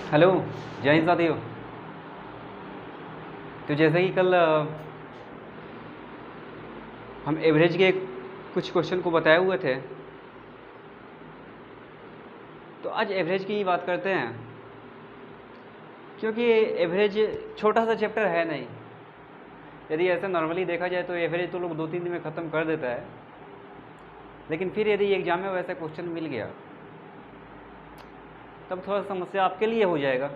Hello. जय हिंद साथियों। तो जैसे कि कल हम एवरेज के कुछ क्वेश्चन को बताए हुए थे, तो आज एवरेज की ही बात करते हैं, क्योंकि एवरेज छोटा सा चैप्टर है नहीं। यदि ऐसे नॉर्मली देखा जाए तो एवरेज तो लोग 2-3 दिन में ख़त्म कर देता है, लेकिन फिर यदि एग्ज़ाम में वैसा क्वेश्चन मिल गया तब थोड़ा समस्या आपके लिए हो जाएगा।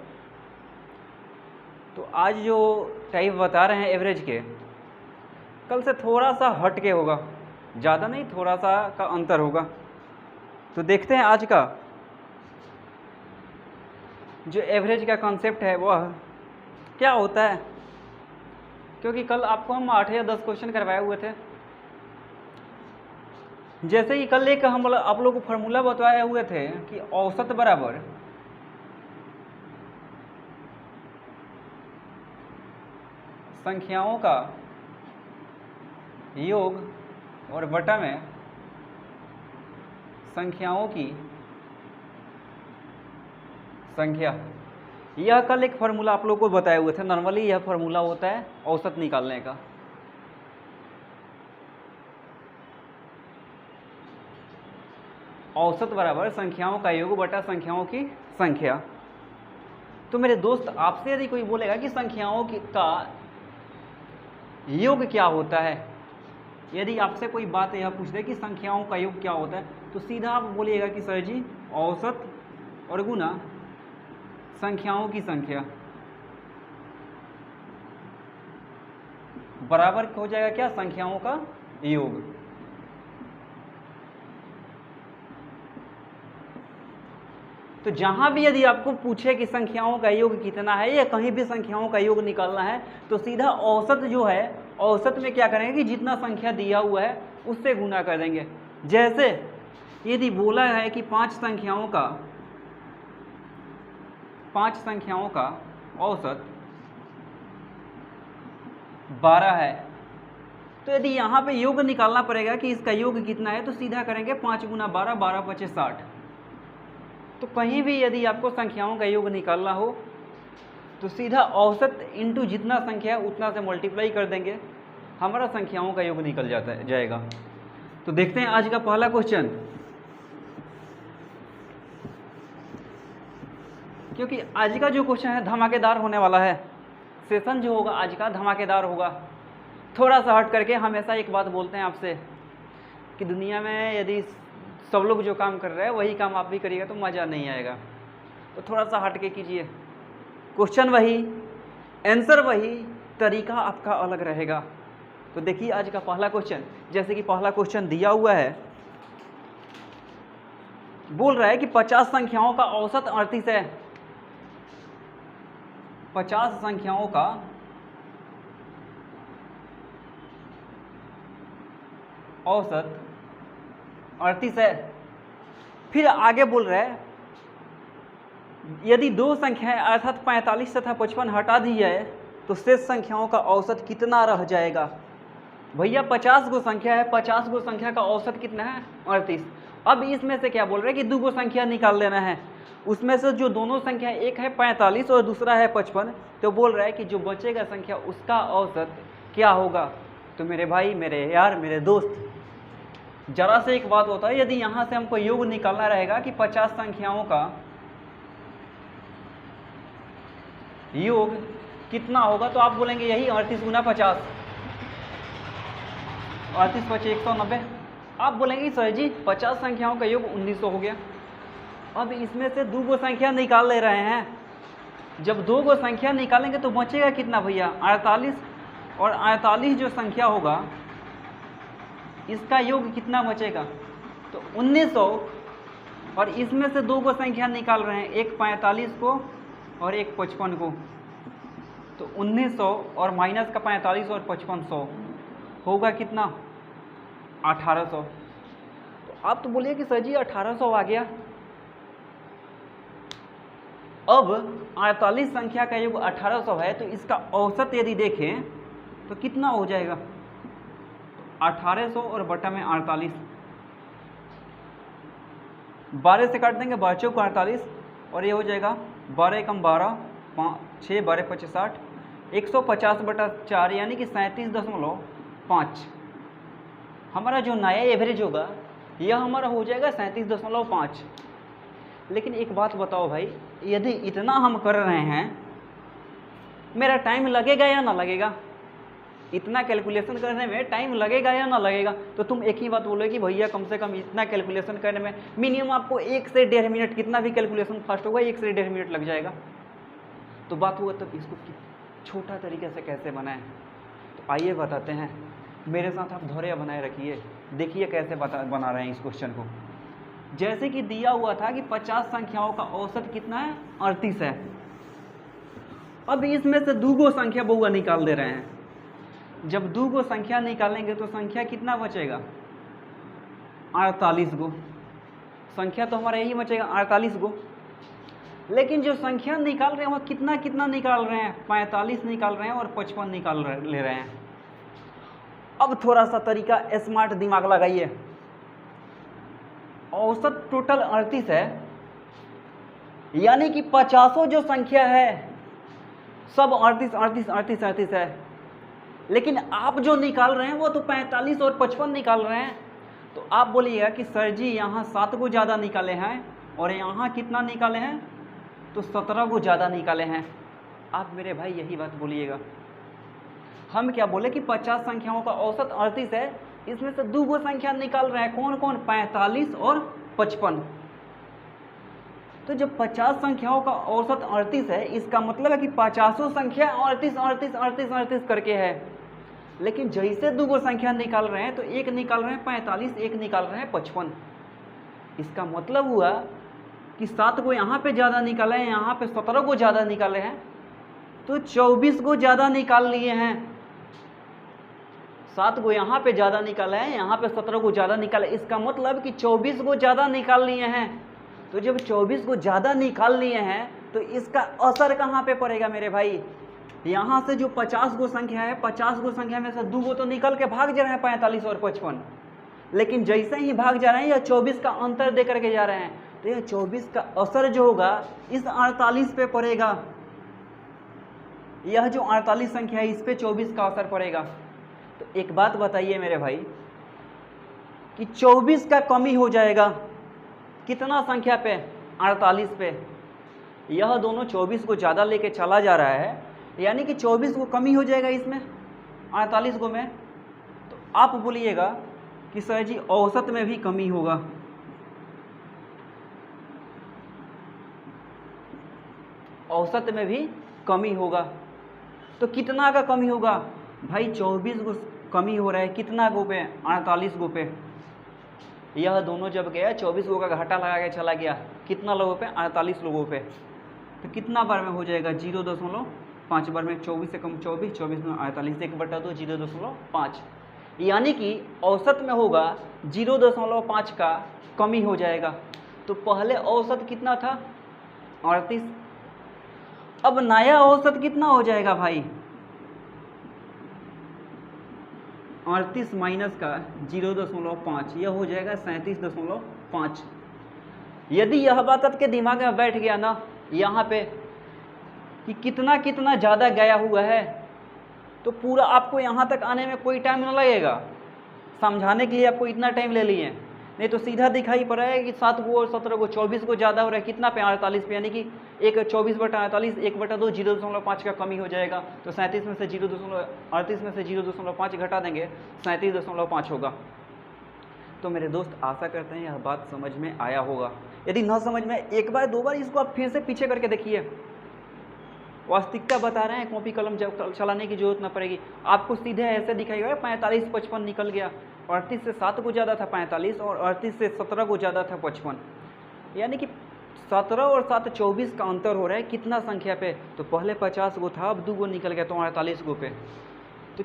तो आज जो टाइप बता रहे हैं एवरेज के, कल से थोड़ा सा हट के होगा, ज़्यादा नहीं, थोड़ा सा का अंतर होगा। तो देखते हैं आज का जो एवरेज का कॉन्सेप्ट है वह क्या होता है, क्योंकि कल आपको हम 8 या 10 क्वेश्चन करवाए हुए थे। जैसे कि कल एक हम आप लोग को फार्मूला बताए हुए थे कि औसत बराबर संख्याओं का योग और बटा में संख्याओं की संख्या। यह कल एक फार्मूला आप लोग को बताए हुए थे। नॉर्मली यह फार्मूला होता है औसत निकालने का। औसत बराबर संख्याओं का योग बटा संख्याओं की संख्या। तो मेरे दोस्त, आपसे यदि कोई बोलेगा कि संख्याओं का योग क्या होता है, यदि आपसे कोई बात यह पूछ दे कि संख्याओं का योग क्या होता है, तो सीधा आप बोलिएगा कि सर जी औसत और गुना संख्याओं की संख्या बराबर हो जाएगा क्या, संख्याओं का योग। तो जहां भी यदि आपको पूछे कि संख्याओं का योग कितना है या कहीं भी संख्याओं का योग निकालना है, तो सीधा औसत जो है, औसत में क्या करेंगे कि जितना संख्या दिया हुआ है उससे गुना कर देंगे। जैसे यदि बोला है कि 5 संख्याओं का औसत 12 है, तो यदि यहाँ पे योग निकालना पड़ेगा कि इसका योग कितना है, तो सीधा करेंगे 5 गुना 12, 12 पचे 60। तो कहीं भी यदि आपको संख्याओं का योग निकालना हो तो सीधा औसत इंटू जितना संख्या है उतना से मल्टीप्लाई कर देंगे, हमारा संख्याओं का योग निकल जाएगा। तो देखते हैं आज का पहला क्वेश्चन, क्योंकि आज का जो क्वेश्चन है धमाकेदार होने वाला है। सेशन जो होगा आज का धमाकेदार होगा। थोड़ा सा हट करके हमेशा एक बात बोलते हैं आपसे कि दुनिया में यदि सब लोग जो काम कर रहे हैं वही काम आप भी करिएगा तो मज़ा नहीं आएगा। तो थोड़ा सा हट के कीजिए। क्वेश्चन वही, आंसर वही, तरीका आपका अलग रहेगा। तो देखिए आज का पहला क्वेश्चन। जैसे कि पहला क्वेश्चन दिया हुआ है, बोल रहा है कि 50 संख्याओं का औसत 38 है। 50 संख्याओं का औसत 38 है। फिर आगे बोल रहा है यदि दो संख्याएं अर्थात 45 तथा 55 हटा दी जाए तो शेष संख्याओं का औसत कितना रह जाएगा। भैया 50 गो संख्या है, 50 गो संख्या का औसत कितना है, 38। अब इसमें से क्या बोल रहे हैं कि 2 गो संख्या निकाल लेना है। उसमें से जो दोनों संख्या, एक है 45 और दूसरा है 55, तो बोल रहा है कि जो बचेगा संख्या उसका औसत क्या होगा। तो मेरे भाई, मेरे यार, मेरे दोस्त, जरा से एक बात होता है, यदि यहाँ से हमको योग निकालना रहेगा कि 50 संख्याओं का योग कितना होगा, तो आप बोलेंगे यही 38 गुना 50, 38 पचे 190। आप बोलेंगे सर जी 50 संख्याओं का योग 1900 हो गया। अब इसमें से 2 गो संख्या निकाल ले रहे हैं। जब 2 गो संख्या निकालेंगे तो बचेगा कितना भैया, 48। और 48 जो संख्या होगा इसका योग कितना बचेगा, तो 1900। और इसमें से 2 गो संख्या निकाल रहे हैं, एक 45 को और एक 55 को, तो 1900 और माइनस का 45 और 5500 होगा कितना, 1800। तो आप तो बोलिए कि सर जी 1800 आ गया। अब 48 संख्या का योग 1800 है, तो इसका औसत यदि देखें तो कितना हो जाएगा, 1800 और बटा में 48, 12 से काट देंगे, 12 चौक 48 और ये हो जाएगा 12 कम 12, 6 12 25 60, 150/4 यानी कि 37.5। हमारा जो नया एवरेज होगा यह हमारा हो जाएगा 37.5। लेकिन एक बात बताओ भाई, यदि इतना हम कर रहे हैं, मेरा टाइम लगेगा या ना लगेगा? इतना कैलकुलेशन करने में टाइम लगेगा या ना लगेगा? तो तुम एक ही बात बोलोगे कि भैया कम से कम इतना कैलकुलेशन करने में मिनिमम आपको 1 से 1.5 मिनट, कितना भी कैलकुलेशन फास्ट होगा 1 से 1.5 मिनट लग जाएगा। तो बात हुआ तब इसको छोटा तरीके से कैसे बनाएं? तो आइए बताते हैं, मेरे साथ आप धौर्य बनाए रखिए, देखिए कैसे बना रहे हैं इस क्वेश्चन को। जैसे कि दिया हुआ था कि 50 संख्याओं का औसत कितना है, 38 है। अब इसमें से 2 गो संख्या बउआ निकाल दे रहे हैं। जब 2 गो संख्या निकालेंगे तो संख्या कितना बचेगा, 48 गो। संख्या तो हमारा यही बचेगा 48 गो। लेकिन जो संख्या निकाल रहे हैं वह कितना कितना निकाल रहे हैं, 45 निकाल रहे हैं और 55 ले रहे हैं। अब थोड़ा सा तरीका स्मार्ट दिमाग लगाइए। औसत टोटल 38 है, यानी कि 50 जो संख्या है सब 38 है। लेकिन आप जो निकाल रहे हैं वो तो 45 और 55 निकाल रहे हैं। तो आप बोलिएगा कि सर जी यहाँ 7 को ज़्यादा निकाले हैं और यहाँ कितना निकाले हैं, तो 17 को ज़्यादा निकाले हैं। आप मेरे भाई यही बात बोलिएगा। हम क्या बोले कि 50 संख्याओं का औसत 38 है, इसमें से 2 गो संख्या निकाल रहे हैं, कौन कौन, 45 और 55। तो जब 50 संख्याओं का औसत 38 है, इसका मतलब है कि 50 संख्या 38 करके है। लेकिन जैसे 2 गो संख्या निकाल रहे हैं तो एक निकाल रहे हैं 45, एक निकाल रहे हैं 55। इसका मतलब हुआ कि 7 को यहाँ पे ज़्यादा निकाले हैं, यहाँ पे 17 को ज़्यादा निकाले हैं, तो 24 को ज़्यादा निकाल लिए हैं। 7 को यहाँ पे ज़्यादा निकाले हैं, यहाँ पे 17 को ज़्यादा निकाले, इसका मतलब कि 24 को ज़्यादा निकाल लिए हैं। तो जब 24 को ज़्यादा निकाल लिए हैं तो इसका असर कहाँ पे पड़ेगा मेरे भाई? यहाँ से जो 50 गो संख्या है, 50 गो संख्या में से 2 गो तो निकल के भाग जा रहे हैं 45 और 55। लेकिन जैसे ही भाग जा रहे हैं, यह 24 का अंतर दे करके जा रहे हैं, तो यह 24 का असर जो होगा इस 48 पे पड़ेगा। यह जो 48 संख्या है इस पे 24 का असर पड़ेगा। तो एक बात बताइए मेरे भाई कि 24 का कमी हो जाएगा कितना संख्या पे, 48 पे। यह दोनों 24 को ज़्यादा लेके चला जा रहा है, यानी कि 24 को कमी हो जाएगा इसमें 48 को में। तो आप बोलिएगा कि सर जी औसत में भी कमी होगा। औसत में भी कमी होगा। तो कितना का कमी होगा भाई? 24 को कमी हो रहा है कितना गो पे, 48 गो पे। यह दोनों जब गया 24 गो का घाटा लगा के चला गया, कितना लोगों पे, 48 लोगों पे। तो कितना बार में हो जाएगा, 0.5 बार में। 24 से कम 24, 24 में 48, 1/2 0.5, यानी कि औसत में होगा 0.5 का कमी हो जाएगा। तो पहले औसत कितना था, 38। अब नया औसत कितना हो जाएगा भाई, 38 माइनस का 0.5, यह हो जाएगा 37.5। यदि यह बात आपके दिमाग में बैठ गया ना यहाँ पे कि कितना कितना ज़्यादा गया हुआ है, तो पूरा आपको यहाँ तक आने में कोई टाइम ना लगेगा। समझाने के लिए आपको इतना टाइम ले लिए, नहीं तो सीधा दिखाई पड़ रहा है कि 7 को और 17 को, 24 को ज़्यादा हो रहा है कितना पे, 48 पे, यानी कि 24/48, 1/2 0.5 का कमी हो जाएगा। तो 37 में से 38 में से 0.5 घटा देंगे, 37.5 होगा। तो मेरे दोस्त आशा करते हैं यह बात समझ में आया होगा। यदि न समझ में, एक बार 2 बार इसको आप फिर से पीछे करके देखिए। वास्तविकता बता रहे हैं, कॉपी कलम चलाने की जरूरत न पड़ेगी। आपको सीधे ऐसे दिखाई 45 55 निकल गया। 38 से 7 को ज़्यादा था 45, और 38 से 17 को ज़्यादा था 55, यानी कि 17 और 7 24 का अंतर हो रहा है कितना संख्या पे। तो पहले 50 गो था, अब 2 गो निकल गया, तो 48 गो पे। तो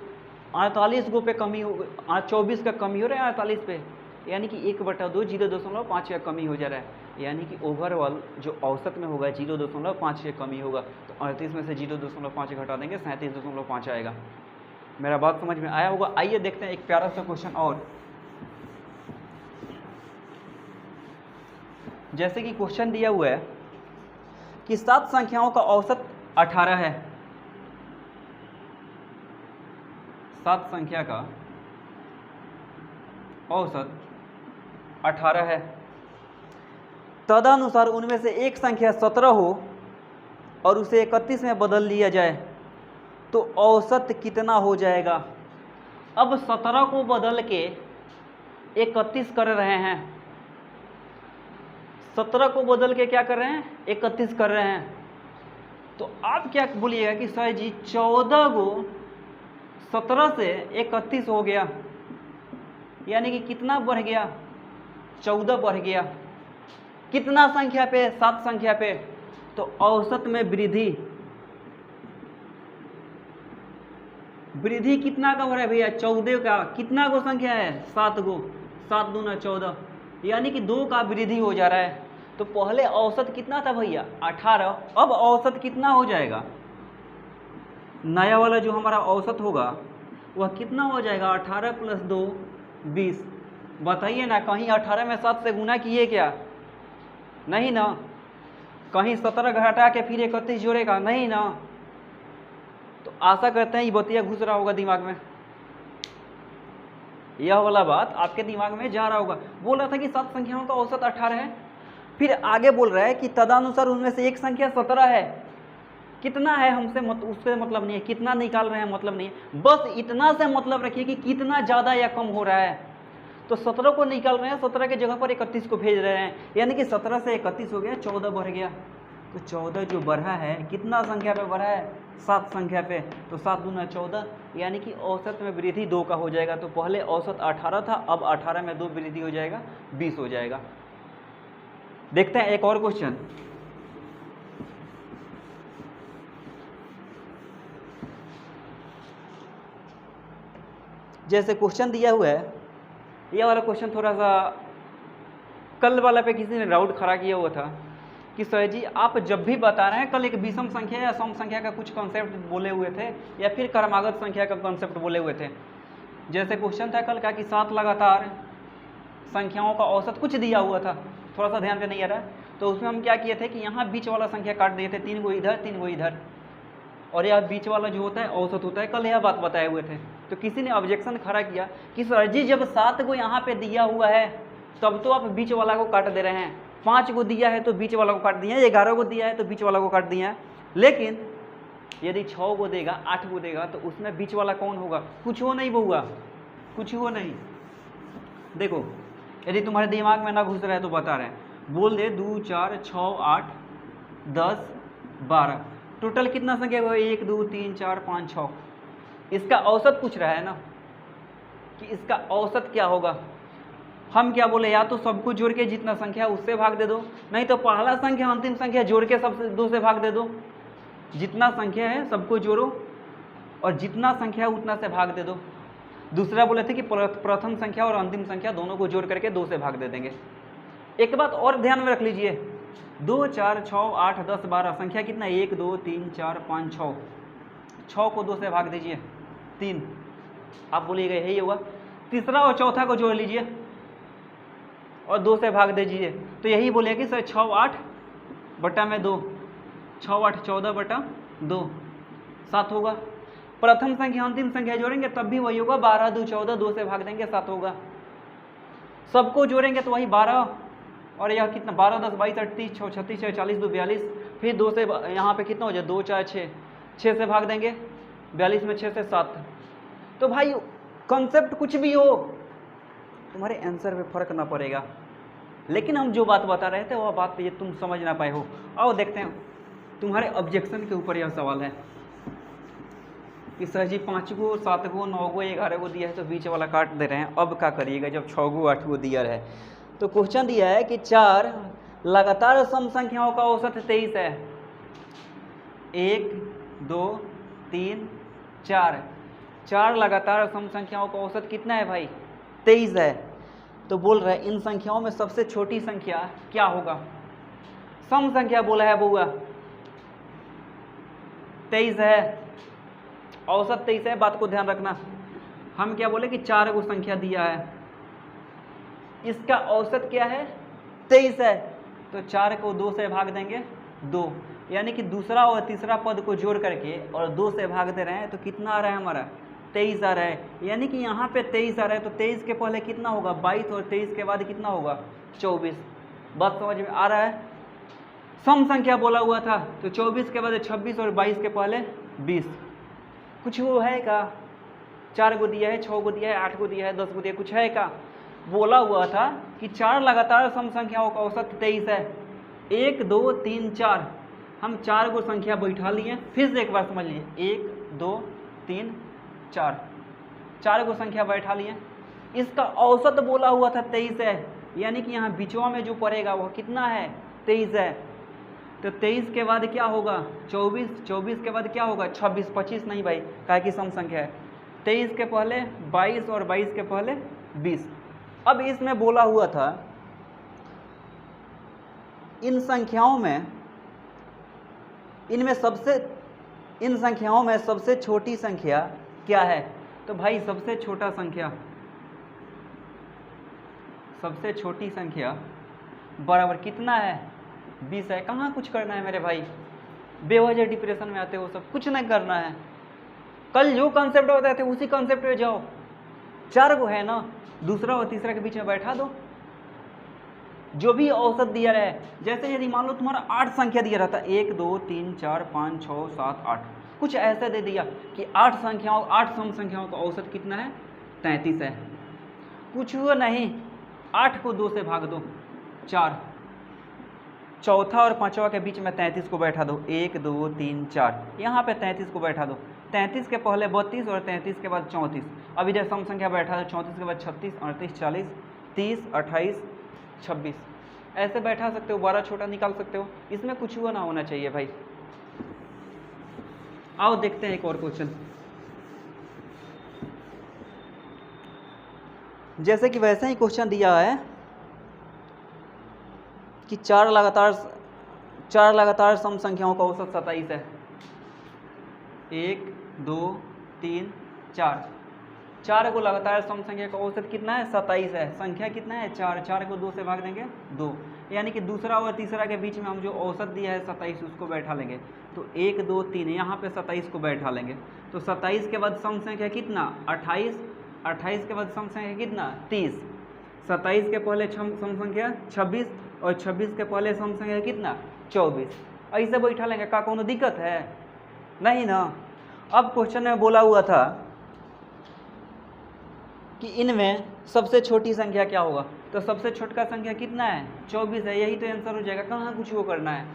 48 गो पे कमी हो, 24 का कमी हो रहा है 48 पे, यानी कि 1/2 0.5 का कमी हो जा रहा है। यानी कि ओवरऑल जो औसत में होगा 0.5 की कमी होगा। तो 38 में से 0.5 घटा देंगे, 37.5 आएगा। मेरा बात समझ में आया होगा। आइए देखते हैं एक प्यारा सा क्वेश्चन और। जैसे कि क्वेश्चन दिया हुआ है कि 7 संख्याओं का औसत 18 है। 7 संख्या का औसत 18 है। तदनुसार उनमें से एक संख्या 17 हो और उसे 31 में बदल लिया जाए तो औसत कितना हो जाएगा। अब 17 को बदल के 31 कर रहे हैं, 17 को बदल के क्या कर रहे हैं, 31 कर रहे हैं। तो आप क्या बोलिएगा कि सर जी 14 को 17 से 31 हो गया, यानी कि कितना बढ़ गया, 14 बढ़ गया। कितना संख्या पे, 7 संख्या पे। तो औसत में वृद्धि कितना का हो रहा है भैया, 14 का। कितना गो संख्या है, 7 गो, 7 दूना 14, यानी कि 2 का वृद्धि हो जा रहा है। तो पहले औसत कितना था भैया, 18, अब औसत कितना हो जाएगा, नया वाला जो हमारा औसत होगा वह कितना हो जाएगा, 18 + 2 20। बताइए ना, कहीं 18 में 7 से गुना किए क्या, नहीं ना। कहीं 17 घटा के फिर 31 जोड़ेगा, नहीं ना। तो आशा करते हैं ये बतिया घुस रहा होगा दिमाग में, यह वाला बात आपके दिमाग में जा रहा होगा। बोल रहा था कि 7 संख्याओं का औसत 18 है, फिर आगे बोल रहा है कि तदनुसार उनमें से एक संख्या 17 है। कितना है हमसे उससे मतलब नहीं है, कितना निकाल रहे हैं मतलब नहीं है, बस इतना से मतलब रखिए कि कितना ज़्यादा या कम हो रहा है। तो 17 को निकाल रहे हैं, 17 के जगह पर 31 को भेज रहे हैं, यानी कि 17 से 31 हो गया, 14 बढ़ गया। तो 14 जो बढ़ा है, कितना संख्या पे बढ़ा है, 7 संख्या पे। तो 7 दूना 14, यानी कि औसत में वृद्धि 2 का हो जाएगा। तो पहले औसत 18 था, अब 18 में 2 वृद्धि हो जाएगा, 20 हो जाएगा। देखते हैं एक और क्वेश्चन। जैसे क्वेश्चन दिया हुआ है, यह वाला क्वेश्चन थोड़ा सा कल वाला पे किसी ने डाउट खड़ा किया हुआ था कि सर जी आप जब भी बता रहे हैं, कल एक विषम संख्या या सम संख्या का कुछ कॉन्सेप्ट बोले हुए थे या फिर क्रमागत संख्या का कॉन्सेप्ट बोले हुए थे। जैसे क्वेश्चन था कल का कि 7 लगातार संख्याओं का औसत कुछ दिया हुआ था, थोड़ा सा ध्यान पे नहीं आ रहा है। तो उसमें हम क्या किए थे कि यहाँ बीच वाला संख्या काट दिए थे, 3 गो इधर 3 गो इधर, और यह बीच वाला जो होता है औसत होता है। कल यह बात बताए हुए थे। तो किसी ने ऑब्जेक्शन खड़ा किया कि सर जी जब 7 को यहाँ पे दिया हुआ है तब तो आप बीच वाला को काट दे रहे हैं, 5 को दिया है तो बीच वाला को काट दिए हैं, 11 को दिया है तो बीच वाला को काट दिए हैं। लेकिन यदि 6 को देगा, 8 को देगा तो उसमें बीच वाला कौन होगा, कुछ हो नहीं बउआ, कुछ हो नहीं। देखो यदि तुम्हारे दिमाग में ना घुस रहा है तो बता रहे हैं, बोल दे 2 4 6 8 10 12, टोटल कितना संख्या हुआ, 1 2 3 4 5 6। इसका औसत पूछ रहा है ना कि इसका औसत क्या होगा। हम क्या बोले, या तो सबको जोड़ के जितना संख्या उससे भाग दे दो, नहीं तो पहला संख्या अंतिम संख्या जोड़ के सबसे 2 से भाग दे दो। जितना संख्या है सबको जोड़ो और जितना संख्या उतना से भाग दे दो। दूसरा बोले थे कि प्रथम संख्या और अंतिम संख्या दोनों को जोड़ करके 2 से भाग दे देंगे। एक बात और ध्यान में रख लीजिए, 2 4 6 8 10 12 संख्या कितना, 1 2 3 4 5 6, 6 को 2 से भाग दीजिए 3। आप बोलिएगा यही होगा। तीसरा और चौथा को जोड़ लीजिए और 2 से भाग दीजिए, तो यही बोलिए कि सर 6 8 बटा में 2, 6 8 14 बटा 2, 7 होगा। प्रथम संख्या अंतिम संख्या जोड़ेंगे तब भी वही होगा, 12 2 14, 2 से भाग देंगे 7 होगा। सबको जोड़ेंगे तो वही 12, और यह कितना 12 10 22 38 6 36 6 40 2 42, फिर 2 से यहाँ पे कितना हो जाए 2 4 6, 6 से भाग देंगे 42 में 6 से 7। तो भाई कॉन्सेप्ट कुछ भी हो, तुम्हारे आंसर में फर्क ना पड़ेगा। लेकिन हम जो बात बता रहे थे वह बात ये तुम समझ ना पाए हो। आओ देखते हैं, तुम्हारे ऑब्जेक्शन के ऊपर यह सवाल है कि सर जी 5 गो 7 गो 9 गो 11 गो दिया है तो बीच वाला काट दे रहे हैं, अब क्या करिएगा जब 6 गो 8 गो दिया है। तो क्वेश्चन दिया है कि 4 लगातार सम संख्याओं का औसत 23 है। 1 2 3 4, 4 लगातार सम संख्याओं का औसत कितना है भाई, 23 है। तो बोल रहा है इन संख्याओं में सबसे छोटी संख्या क्या होगा। सम संख्या बोला है बउआ, 23 है, औसत 23 है। बात को ध्यान रखना, हम क्या बोले कि 4 को संख्या दिया है, इसका औसत क्या है 23 है, तो 4 को 2 से भाग देंगे 2, यानी कि दूसरा और तीसरा पद को जोड़ करके और 2 से भाग दे रहे हैं तो कितना आ रहा है हमारा 23 आ रहा है। यानी कि यहाँ पे 23 आ रहा है तो 23 के पहले कितना होगा 22 और 23 के बाद कितना होगा 24। बात समझ में आ रहा है। सम संख्या बोला हुआ था तो 24 के बाद 26 और 22 के पहले 20। कुछ वो है का 4 को दिया है, 6 को दिया है, 8 को दिया है, 10 को दिया है, कुछ है का। बोला हुआ था कि 4 लगातार सम संख्याओं का औसत 23 है। 1 2 3 4 हम 4 को संख्या बैठा लिए। फिर से एक बार समझ लीजिए 1 2 3 4 4 को संख्या बैठा लिए। इसका औसत बोला हुआ था 23 है, यानी कि यहाँ बिचवा में जो पड़ेगा वो कितना है 23 है। तो 23 के बाद क्या होगा 24, 24 के बाद क्या होगा 26, 25 नहीं भाई काहे कि सम संख्या है। 23 के पहले 22 और 22 के पहले 20। अब इसमें बोला हुआ था इन संख्याओं में इन संख्याओं में सबसे छोटी संख्या क्या है। तो भाई सबसे छोटी संख्या बराबर कितना है 20 है। कहाँ कुछ करना है मेरे भाई, बेवजह डिप्रेशन में आते हो सब, कुछ नहीं करना है। कल जो कॉन्सेप्ट बताए थे उसी कॉन्सेप्ट पे जाओ। 4 को है ना, दूसरा और तीसरा के बीच में बैठा दो, जो भी औसत दिया रहे। जैसे यदि मान लो तुम्हारा 8 संख्या दिया रहता 1 2 3 4 5 6 7 8, कुछ ऐसे दे दिया कि 8 सम संख्याओं का औसत कितना है 33 है। कुछ हुआ नहीं, 8 को 2 से भाग दो 4, चौथा और पांचवा के बीच में 33 को बैठा दो 1 2 3 4, यहाँ पे 33 को बैठा दो। 33 के पहले 32 और 33 के बाद 34। अब इधर सम संख्या बैठा दो 34 के बाद 36 38 40 30 28 26, ऐसे बैठा सकते हो, 12 छोटा निकाल सकते हो। इसमें कुछ हुआ ना होना चाहिए भाई। आओ देखते हैं एक और क्वेश्चन। जैसे कि वैसे ही क्वेश्चन दिया है कि 4 लगातार सम संख्याओं का औसत 27 है। 1 2 3 4, 4 को लगातार सम संख्या का औसत कितना है 27 है। संख्या कितना है 4, 4 को 2 से भाग देंगे 2, यानी कि दूसरा और तीसरा के बीच में हम जो औसत दिया है 27 उसको बैठा लेंगे। तो 1 2 3 यहाँ पे 27 को बैठा लेंगे। तो 27 के बाद सम संख्या कितना 28, 28 के बाद सम संख्या कितना 30, 27 के पहले सम संख्या 26 और 26 के पहले सम संख्या कितना 24। ऐसे बैठा लेंगे, का कोनो दिक्कत है नहीं ना। अब क्वेश्चन में बोला हुआ था कि इनमें सबसे छोटी संख्या क्या होगा। तो सबसे छोटा संख्या कितना है 24 है, यही तो आंसर हो जाएगा। कहाँ कुछ वो करना है,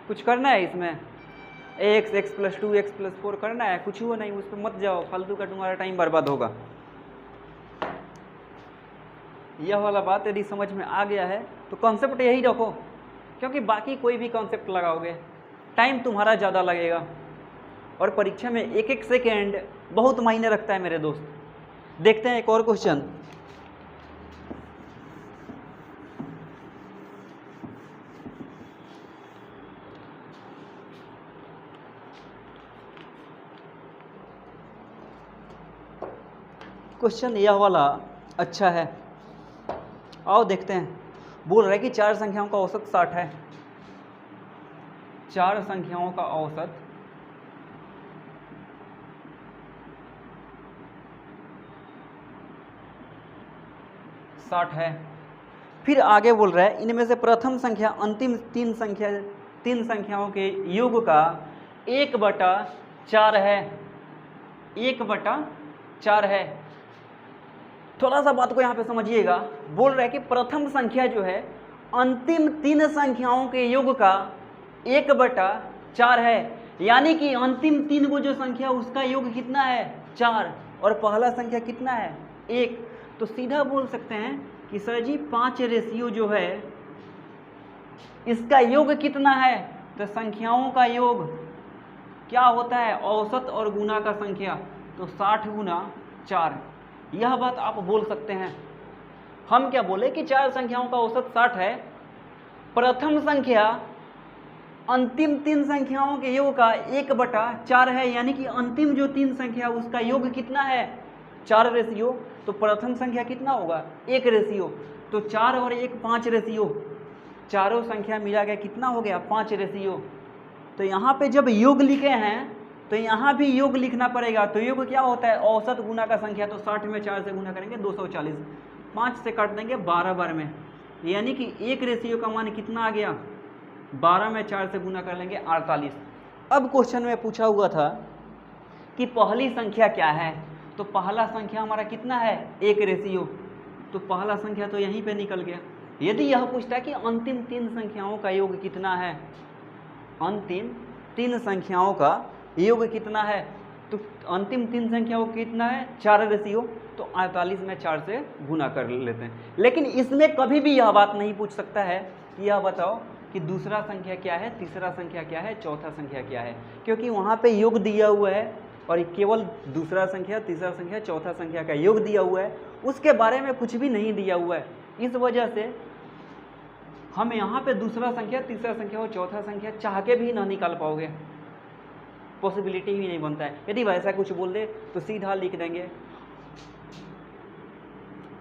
कुछ करना है इसमें x + 2 x + 4 करना है, कुछ वो नहीं। उस पर मत जाओ, फालतू का तुम्हारा टाइम बर्बाद होगा। यह वाला बात यदि समझ में आ गया है तो कॉन्सेप्ट यही रखो, क्योंकि बाकी कोई भी कॉन्सेप्ट लगाओगे टाइम तुम्हारा ज़्यादा लगेगा और परीक्षा में एक एक सेकेंड बहुत मायने रखता है मेरे दोस्त। देखते हैं एक और क्वेश्चन। क्वेश्चन यह वाला अच्छा है, आओ देखते हैं। बोल रहा है कि 4 संख्याओं का औसत 60 है। 4 संख्याओं का औसत 60 है। फिर आगे बोल रहा है इनमें से प्रथम संख्या अंतिम 3 संख्याओं के योग का 1/4 है। 1/4 है। थोड़ा सा बात को यहाँ पे समझिएगा। बोल रहा है कि प्रथम संख्या जो है अंतिम 3 संख्याओं के योग का 1/4 है, यानी कि अंतिम 3 को जो संख्या उसका योग कितना है 4 और पहला संख्या कितना है 1। तो सीधा बोल सकते हैं कि सर जी 5 रेशियो जो है इसका योग कितना है। तो संख्याओं का योग क्या होता है औसत और गुना का संख्या, तो 60 × 4। यह बात आप बोल सकते हैं। हम क्या बोले कि 4 संख्याओं का औसत 60 है, प्रथम संख्या अंतिम 3 संख्याओं के योग का 1/4 है, यानी कि अंतिम जो 3 संख्या उसका योग कितना है 4 रेशियो। तो प्रथम संख्या कितना होगा 1 रेशियो। तो 4 और 1 5 रेशियो, चारों संख्या मिला के कितना हो गया 5 रेशियो। तो यहाँ पे जब योग लिखे हैं तो यहाँ भी योग लिखना पड़ेगा। तो योग क्या होता है, औसत गुना का संख्या। तो 60 में 4 से गुना करेंगे 240, 5 से काट देंगे 12 बार में, यानी कि एक रेशियो का मान कितना आ गया, 12 में 4 से गुना कर लेंगे 48। अब क्वेश्चन में पूछा हुआ था कि पहली संख्या क्या है, तो पहला संख्या हमारा कितना है, एक रेशियो। तो पहला संख्या तो यहीं पे निकल गया। यदि यह पूछता है कि अंतिम 3 संख्याओं का योग कितना है, अंतिम 3 संख्याओं का योग कितना है, तो अंतिम 3 संख्याओं कितना है, 4 रेशियो। तो 48 में 4 से गुना कर लेते हैं। लेकिन इसमें कभी भी यह बात नहीं पूछ सकता है कि यह बताओ कि दूसरा संख्या क्या है, तीसरा संख्या क्या है, चौथा संख्या क्या है, क्योंकि वहाँ पे योग दिया हुआ है और केवल दूसरा संख्या, तीसरा संख्या, चौथा संख्या का योग दिया हुआ है, उसके बारे में कुछ भी नहीं दिया हुआ है। इस वजह से हम यहाँ पे दूसरा संख्या, तीसरा संख्या और चौथा संख्या चाह के भी ना निकाल पाओगे, पॉसिबिलिटी ही नहीं बनता है। यदि वैसा कुछ बोल दे तो सीधा लिख देंगे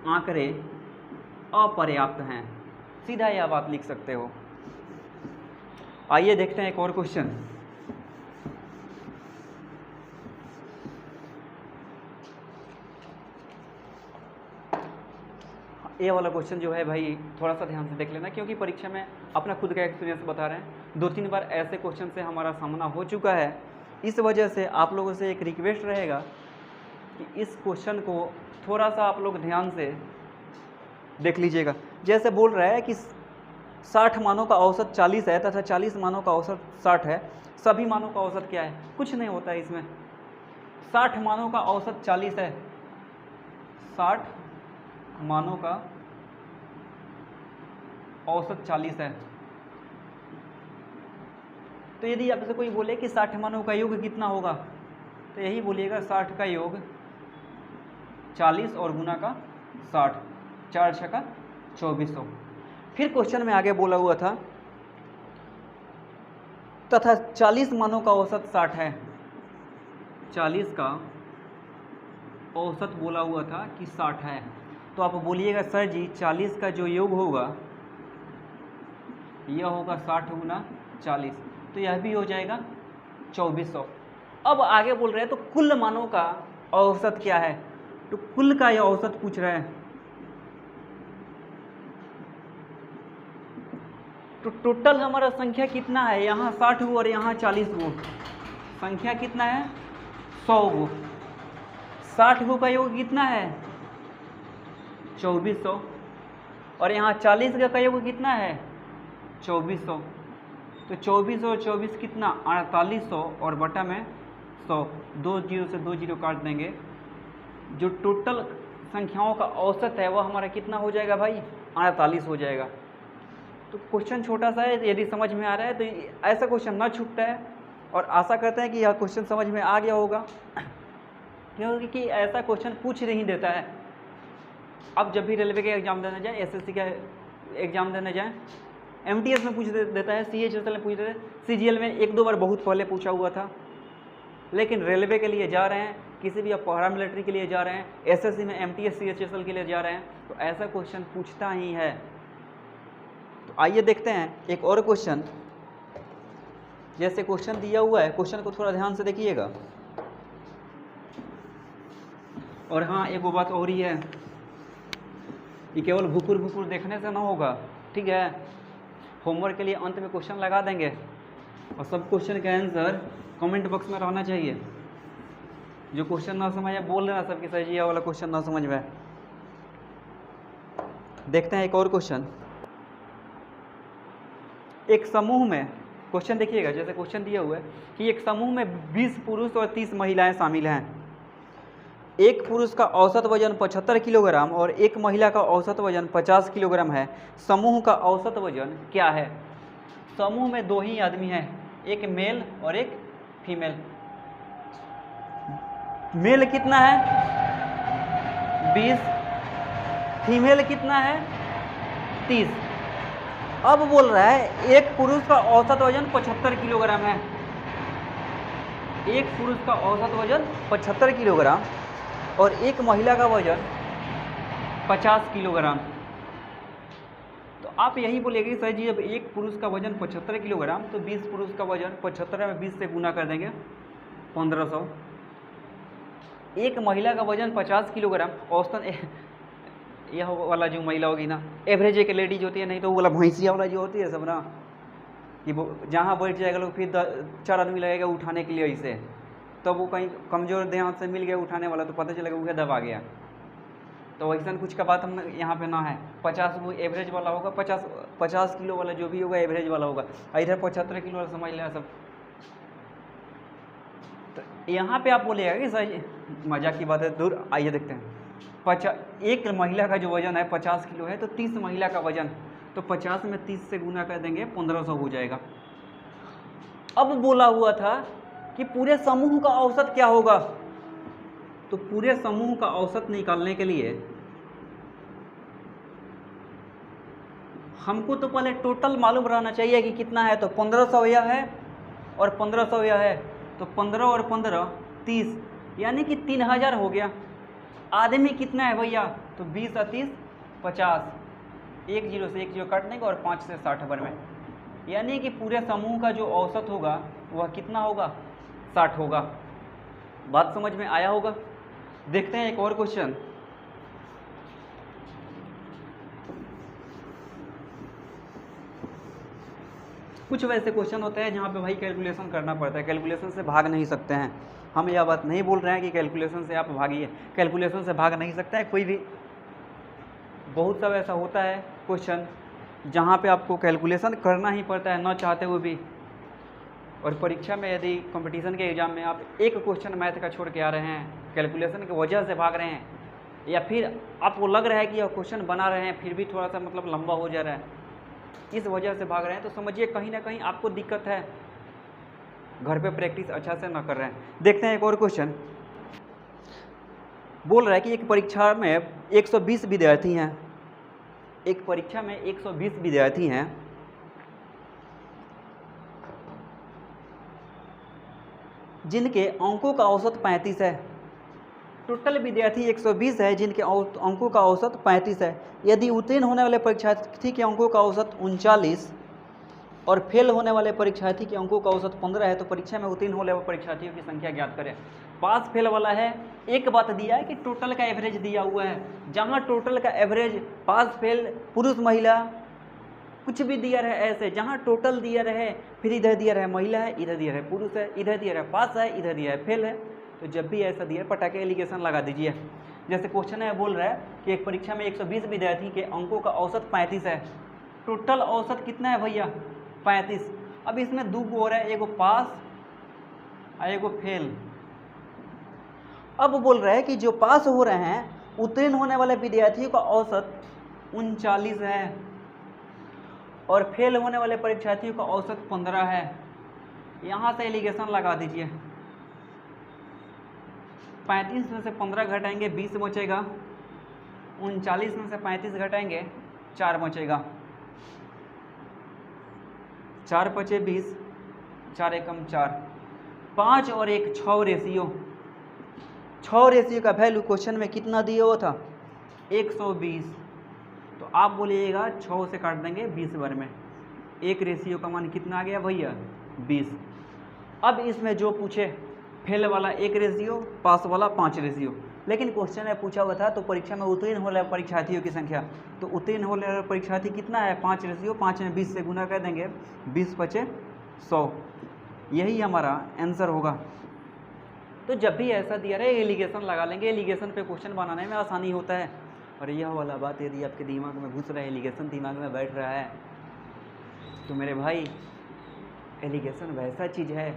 आंकड़े अपर्याप्त हैं, सीधा यह बात लिख सकते हो। आइए देखते हैं एक और क्वेश्चन। ये वाला क्वेश्चन जो है भाई थोड़ा सा ध्यान से देख लेना, क्योंकि परीक्षा में अपना खुद का एक्सपीरियंस बता रहे हैं, 2-3 बार ऐसे क्वेश्चन से हमारा सामना हो चुका है। इस वजह से आप लोगों से एक रिक्वेस्ट रहेगा कि इस क्वेश्चन को थोड़ा सा आप लोग ध्यान से देख लीजिएगा। जैसे बोल रहा है कि 60 मानों का औसत 40 है तथा 40 मानों का औसत 60 है, सभी मानों का औसत क्या है, कुछ नहीं होता है इसमें। 60 मानों का औसत 40 है, 60 मानों का औसत 40 है। तो यदि आपसे कोई बोले कि 60 मानों का योग कितना होगा, तो यही बोलिएगा 60 का योग 40 और गुना का 60, 4 छक्का 2400। फिर क्वेश्चन में आगे बोला हुआ था तथा 40 मानों का औसत 60 है, 40 का औसत बोला हुआ था कि 60 है। तो आप बोलिएगा सर जी 40 का जो योग होगा यह होगा 60 गुना 40, तो यह भी हो जाएगा 2400। अब आगे बोल रहे हैं तो कुल मानों का औसत क्या है, तो कुल का यह औसत पूछ रहे हैं। तो टोटल हमारा संख्या कितना है, यहाँ 60 गो और यहाँ 40 गो, संख्या कितना है 100 गो। 60 गो का योग कितना है 2400 और यहाँ 40 का योग कितना है 2400। तो 2400 और 24 कितना 4800 और बटा में 100, 2 जीरो से 2 जीरो काट देंगे। जो टोटल संख्याओं का औसत है वह हमारा कितना हो जाएगा भाई 48 हो जाएगा। तो क्वेश्चन छोटा सा है, यदि समझ में आ रहा है तो ऐसा क्वेश्चन ना छूटता है, और आशा करते हैं कि यह क्वेश्चन समझ में आ गया होगा, क्योंकि ऐसा क्वेश्चन पूछ नहीं देता है। अब जब भी रेलवे का एग्जाम देने जाए, एसएससी का एग्जाम देने जाए, एमटीएस में पूछ देता है, सीएचएसएल में पूछ देता है, सीजीएल में 1-2 बार बहुत पहले पूछा हुआ था। लेकिन रेलवे के लिए जा रहे हैं, किसी भी पैरा मिलिट्री के लिए जा रहे हैं, एसएससी में एमटीएस सीएचएसएल के लिए जा रहे हैं, तो ऐसा क्वेश्चन पूछता ही है। तो आइए देखते हैं एक और क्वेश्चन। जैसे क्वेश्चन दिया हुआ है, क्वेश्चन को थोड़ा ध्यान से देखिएगा। और हाँ, एक वो बात और ही है, ये केवल भुकुर भुकुर देखने से ना होगा, ठीक है। होमवर्क के लिए अंत में क्वेश्चन लगा देंगे और सब क्वेश्चन का आंसर कमेंट बॉक्स में रहना चाहिए। जो क्वेश्चन ना समझ आए बोल देना सबके सर जी, वाला क्वेश्चन ना समझ में। देखते हैं एक और क्वेश्चन। एक समूह में, क्वेश्चन देखिएगा, जैसे क्वेश्चन दिया हुआ है कि एक समूह में 20 पुरुष और 30 महिलाएं शामिल हैं। एक पुरुष का औसत वजन 75 किलोग्राम और एक महिला का औसत वजन 50 किलोग्राम है। समूह का औसत वजन क्या है। समूह में 2 ही आदमी हैं, एक मेल और एक फीमेल। मेल कितना है 20, फीमेल कितना है 30। अब बोल रहा है एक पुरुष का औसत वजन 75 किलोग्राम है, एक पुरुष का औसत वजन 75 किलोग्राम और एक महिला का वजन 50 किलोग्राम। तो आप यही बोलेंगे कि सर जी अब एक पुरुष का वजन 75 किलोग्राम, तो 20 पुरुष का वजन 75 में 20 से गुना कर देंगे 1500। एक महिला का वजन 50 किलोग्राम, औसतन यह वाला जो महिला होगी ना, एवरेज एक लेडीज होती है, नहीं तो वो वाला भैंसिया वाला जो होती है सब ना, कि वो जहाँ बैठ जाएगा लोग फिर 4 आदमी लगेगा उठाने के लिए, ऐसे तब वो कहीं कमज़ोर ध्यान से मिल गया उठाने वाला तो पता चलेगा वो दबा गया। तो वैसा कुछ का बात हम यहाँ पे ना है। 50 वो एवरेज वाला होगा, 50 किलो वाला जो भी होगा एवरेज वाला होगा, इधर 75 किलो वाला समझ लिया सब। तो यहाँ पे आप बोलेगा कि सर मजाक की बात है, दूर आइए देखते हैं। एक महिला का जो वजन है 50 किलो है, तो 30 महिला का वजन, तो 50 में 30 से गुना कर देंगे 1500 हो जाएगा। अब बोला हुआ था कि पूरे समूह का औसत क्या होगा, तो पूरे समूह का औसत निकालने के लिए हमको तो पहले टोटल मालूम रहना चाहिए कि कितना है। तो 1500 यह है और 1500 यह है, तो 15 और 15 30, यानी कि 3000 हो गया। आदमी कितना है भैया, तो 20 और 30 50, 1 0 से 1 0 काटने का और 5 से 60 भर में, यानी कि पूरे समूह का जो औसत होगा वह कितना होगा, 60 होगा। बात समझ में आया होगा। देखते हैं एक और क्वेश्चन। कुछ वैसे क्वेश्चन होते हैं जहाँ पे भाई कैलकुलेशन करना पड़ता है, कैलकुलेशन से भाग नहीं सकते हैं। हम यह बात नहीं बोल रहे हैं कि कैलकुलेशन से आप भागिए, कैलकुलेशन से भाग नहीं सकता है कोई भी। बहुत सब ऐसा होता है क्वेश्चन जहाँ पे आपको कैलकुलेशन करना ही पड़ता है, ना चाहते हुए भी। और परीक्षा में यदि कंपटीशन के एग्जाम में आप एक क्वेश्चन मैथ का छोड़ के आ रहे हैं, कैलकुलेशन की वजह से भाग रहे हैं, या फिर आपको लग रहा है कि यह क्वेश्चन बना रहे हैं फिर भी थोड़ा सा मतलब लंबा हो जा रहा है, इस वजह से भाग रहे हैं, तो समझिए कहीं ना कहीं आपको दिक्कत है, घर पे प्रैक्टिस अच्छा से ना कर रहे हैं। देखते हैं एक और क्वेश्चन। बोल रहा है कि एक परीक्षा में 120 विद्यार्थी हैं, एक परीक्षा में 120 विद्यार्थी हैं, जिनके अंकों का औसत 35 है। टोटल विद्यार्थी 120 है जिनके अंकों का औसत 35 है। यदि उत्तीर्ण होने वाले परीक्षार्थी के अंकों का औसत 39 और फेल होने वाले परीक्षार्थी के अंकों का औसत 15 है, तो परीक्षा में उत्तीर्ण होने वाले परीक्षार्थियों की संख्या ज्ञात करें। पास फेल वाला है, एक बात दिया है कि टोटल का एवरेज दिया हुआ है, जहाँ टोटल का एवरेज पास फेल पुरुष महिला कुछ भी दिया रहे, ऐसे जहाँ टोटल दिया रहे, फिर इधर दिया रहे महिला है, इधर दिया रहे पुरुष है, इधर दिया रहे पास है, इधर दिया है फेल है, तो जब भी ऐसा दिया पटाखे एलिगेशन लगा दीजिए। जैसे क्वेश्चन है बोल रहा है कि एक परीक्षा में 120 विद्यार्थी के अंकों का औसत 35 है, टोटल औसत कितना है भैया 35। अब इसमें दो हो रहा है, एगो पास और एगो फेल। अब बोल रहा है कि जो पास हो रहे हैं उत्तीर्ण होने वाले विद्यार्थियों का औसत 39 है और फेल होने वाले परीक्षार्थियों का औसत 15 है। यहाँ से एलिगेशन लगा दीजिए। 35 में से 15 घटाएंगे 20 बचेगा, 39 में से 35 घटाएंगे 4 बचेगा, 4 बचे 20, 4 एकम 4, 5 और 1 6 रेशियो। 6 रेशियो का वैल्यू क्वेश्चन में कितना दिया हुआ था 120, तो आप बोलिएगा 6 से काट देंगे 20 बार में, 1 रेशियो का मान कितना आ गया भैया 20। अब इसमें जो पूछे फेल वाला 1 रेशियो, पास वाला 5 रेशियो, लेकिन क्वेश्चन में पूछा हुआ था तो परीक्षा में उत्तीर्ण होने वाले परीक्षार्थियों की संख्या, तो उत्तीर्ण होने वाले परीक्षार्थी कितना है 5 रेशियो, 5 में 20 से गुना कर देंगे, 20 बचे 100, यही हमारा आंसर होगा। तो जब भी ऐसा दिया रहे एलिगेशन लगा लेंगे, एलिगेशन पे क्वेश्चन बनाने में आसानी होता है। और यह वाला बात यदि आपके दिमाग में घुस रहा है, एलिगेशन दिमाग में बैठ रहा है, तो मेरे भाई एलिगेशन वैसा चीज़ है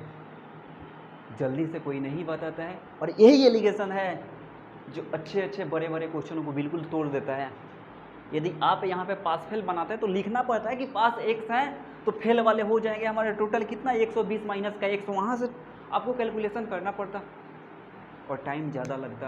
जल्दी से कोई नहीं बताता है, और यही एलिगेशन है जो अच्छे अच्छे बड़े बड़े क्वेश्चनों को बिल्कुल तोड़ देता है। यदि आप यहाँ पे पास फेल बनाते हैं तो लिखना पड़ता है कि पास x है तो फेल वाले हो जाएंगे हमारे टोटल कितना 120 माइनस का 100, वहाँ से आपको कैलकुलेशन करना पड़ता और टाइम ज़्यादा लगता।